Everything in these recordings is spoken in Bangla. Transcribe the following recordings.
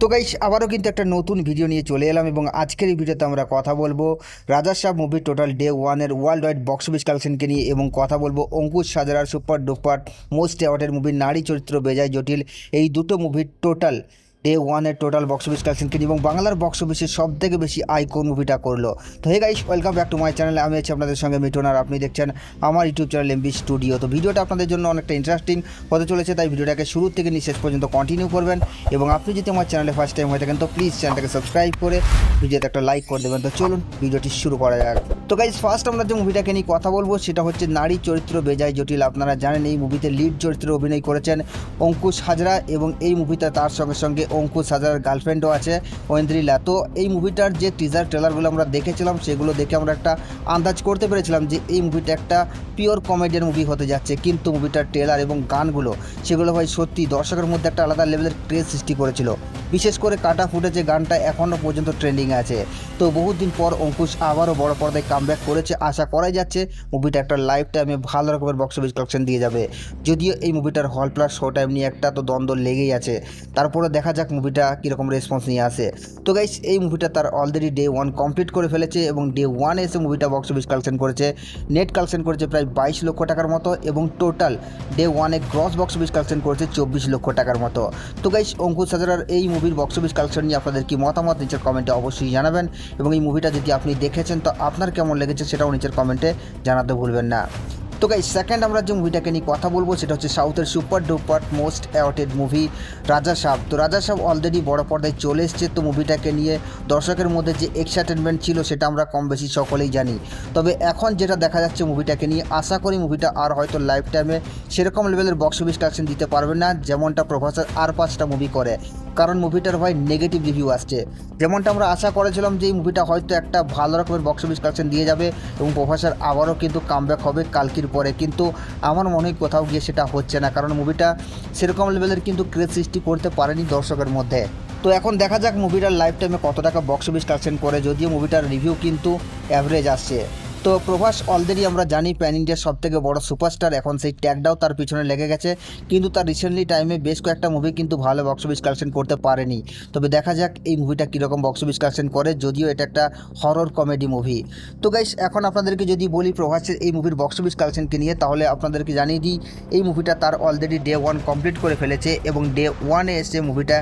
তো গাইস আবারও কিন্তু একটা নতুন ভিডিও নিয়ে চলে এলাম এবং আজকের এই ভিডিওতে আমরা কথা বলবো রাজা সাব মুভির টোটাল ডে ওয়ানের ওয়ার্ল্ড ওয়াইড বক্স অফিস কালেকশনকে নিয়ে এবং কথা বলবো অঙ্কুশ হাজরার সুপার ডুপার মোস্ট অ্যাওয়ার্ডেড মুভির নারী চরিত্র বেজায় জটিল এই দুটো মুভির টোটাল ডে ওয়ানের টোটাল বক্স অফিস কালেকশনকে নিয়ে এবং বাংলার বক্স অফিসে সব থেকে বেশি আয় কোন মুভিটা করলো। তো hey guys, welcome back to my channel. আমি আছি আপনাদের সঙ্গে মিঠুন আর আপনি দেখছেন আমার ইউটিউব চ্যানেল এমবি স্টুডিও। তো ভিডিওটা আপনাদের জন্য অনেকটা ইন্টারেস্টিং হতে চলেছে, তাই ভিডিওটাকে শুরু থেকে নিয়ে শেষ পর্যন্ত কন্টিনিউ করবেন এবং আপনি যদি আমার চ্যানেলে ফার্স্ট টাইম হয়ে থাকেন তো প্লিজ চ্যানেলটাকে সাবস্ক্রাইব করে ভিডিওতে একটা লাইক করে দেবেন। তো চলুন ভিডিওটি শুরু করা যাক। তো গাইস ফার্স্ট আমরা যে মুভিটাকে নিয়ে কথা বলবো সেটা হচ্ছে নারী চরিত্র বেজায় জটিল। আপনারা জানেন এই মুভিতে লিড চরিত্রে অভিনয় করেছেন অঙ্কুশ হাজরা এবং এই মুভিতে তার সঙ্গে সঙ্গে অঙ্কুশ হাজরার গার্লফ্রেন্ডও আছে ঐন্দ্রিলা। তো এই মুভিটার যে টিজার ট্রেলারগুলো আমরা দেখেছিলাম সেগুলো দেখে আমরা একটা আন্দাজ করতে পেরেছিলাম যে এই মুভিটা একটা পিওর কমেডিয়ান মুভি হতে যাচ্ছে, কিন্তু মুভিটার ট্রেলার এবং গানগুলো সেগুলো ভাই সত্যি দর্শকের মধ্যে একটা আলাদা লেভেলের ক্রেজ সৃষ্টি করেছিল। বিশেষ করে কাটা ফুটেছে গানটা এখনও পর্যন্ত ট্রেন্ডিংয়ে আছে। তো বহুদিন পর অঙ্কুশ আবারও বড় পর্দায় কামব্যাক করেছে, আশা করাই যাচ্ছে মুভিটা একটা লাইফ টাইমে ভালো রকমের বক্স অফিস কালেকশন দিয়ে যাবে। যদিও এই মুভিটার হল প্লাস শো টাইম নিয়ে একটা তো দ্বন্দ্ব লেগেই আছে, তারপরে দেখা যাক মুভিটা কীরকম রেসপন্স নিয়ে আসে। তো গাইস এই মুভিটা তার অলরেডি ডে ওয়ান কমপ্লিট করে ফেলেছে এবং ডে ওয়ানে এসে মুভিটা বক্স অফিস কালেকশন করেছে, নেট কালেকশন করেছে প্রায় 22 লক্ষ টাকার মতো এবং টোটাল ডে ওয়ানে গ্রস বক্স অফিস কালেকশন করেছে 24 লক্ষ টাকার মতো। তো গাইস অঙ্কুশ হাজরার এই মুভির বক্স অফিস কালেকশন নিয়ে আপনাদের কি মতামত নিচের কমেন্টে অবশ্যই জানাবেন এবং এই মুভিটা যদি আপনি দেখেছেন তো আপনার কেমন লেগেছে সেটাও নিচের কমেন্টে জানাতে ভুলবেন না। তো গাইস সেকেন্ড আমরা যে মুভিটাকে নিয়ে কথা বলবো সেটা হচ্ছে সাউথের super duper most awarded movie রাজা সাব। তো রাজা সাব অলরেডি বড় পর্দায় চলে এসছে। তো মুভিটাকে নিয়ে দর্শকের মধ্যে যে এক্সাইটেডমেন্ট ছিল সেটা আমরা কম বেশি সকলেই জানি। তবে এখন যেটা দেখা যাচ্ছে মুভিটাকে নিয়ে আশা করি মুভিটা আর হয়তো লাইফ টাইমে সেরকম লেভেলের বক্স অফিস কালেকশন দিতে পারবে না যেমনটা প্রভাসের আর 5টা মুভি করে, কারণ মুভিটার ভাই নেগেটিভ রিভিউ আসছে। যেমনটা আমরা আশা করেছিলাম যে এই মুভিটা হয়তো একটা ভালো রকমের বক্স অফিস কালেকশন দিয়ে যাবে এবং প্রভাসের আবারও কিন্তু কামব্যাক হবে কালকির পরে, কিন্তু আমার মনে হয় কোথাও গিয়ে সেটা হচ্ছে না, কারণ মুভিটা সেরকম লেভেলের কিন্তু ক্রেজ সৃষ্টি করতে পারেনি দর্শকের মধ্যে। তো এখন দেখা যাক মুভিটার লাইফ টাইমে কত টাকা বক্স অফিস কালেকশন করে, যদিও মুভিটার রিভিউ কিন্তু অ্যাভারেজ আসছে। তো প্রভাস অলরেডি আমরা জানি প্যান ইন্ডিয়ার সবথেকে বড় সুপারস্টার, এখন সেই ট্যাগটাও তার পিছনে লেগে গেছে, কিন্তু তার রিসেন্টলি টাইমে বেশ কয়েকটা মুভি কিন্তু ভালো বক্স অফিস কালেকশন করতে পারেনি। তবে দেখা যাক এই মুভিটা কীরকম বক্স অফিস কালেকশন করে, যদিও এটা একটা হরর কমেডি মুভি। তো গাইস এখন আপনাদেরকে যদি বলি প্রভাসের এই মুভির বক্স অফিস কালেকশনকে নিয়ে, তাহলে আপনাদেরকে জানিয়ে দিই এই মুভিটা তার অলরেডি ডে ওয়ান কমপ্লিট করে ফেলেছে এবং ডে ওয়ানে এসে মুভিটা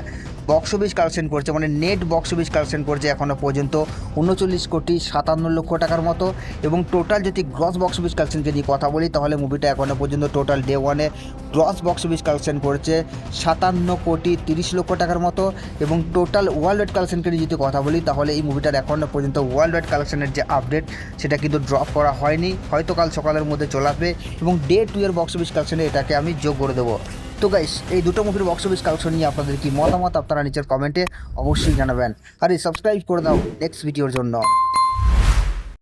বক্স অফিস কালেকশন করছে, মানে নেট বক্স অফিস কালেকশন করছে এখনও পর্যন্ত 39,57,00,000 টাকার মতো এবং টোটাল যদি গ্রস বক্স অফিস কালেকশনকে নিয়ে কথা বলি তাহলে মুভিটা এখনও পর্যন্ত টোটাল ডে ওয়ানে গ্রস বক্স অফিস কালেকশন করেছে 57,30,00,000 টাকার মতো এবং টোটাল ওয়ার্ল্ড ওয়াইড কালেকশনকে নিয়ে যদি কথা বলি তাহলে এই মুভিটার এখনও পর্যন্ত ওয়ার্ল্ড ওয়াইড কালেকশনের যে আপডেট সেটা কিন্তু ড্রপ করা হয়নি, হয়তো কাল সকালের মধ্যে চলে আসবে এবং ডে 2 এর বক্স অফিস কালেকশনে এটাকে আমি যোগ করে দেবো। তো গাইস এই দুটো মুভির বক্স অফিস কালেকশন নিয়ে আপনাদের কি মতামত আপনারা নিচের কমেন্টে অবশ্যই জানাবেন, আর এই সাবস্ক্রাইব করে দাও নেক্সট ভিডিওর জন্য।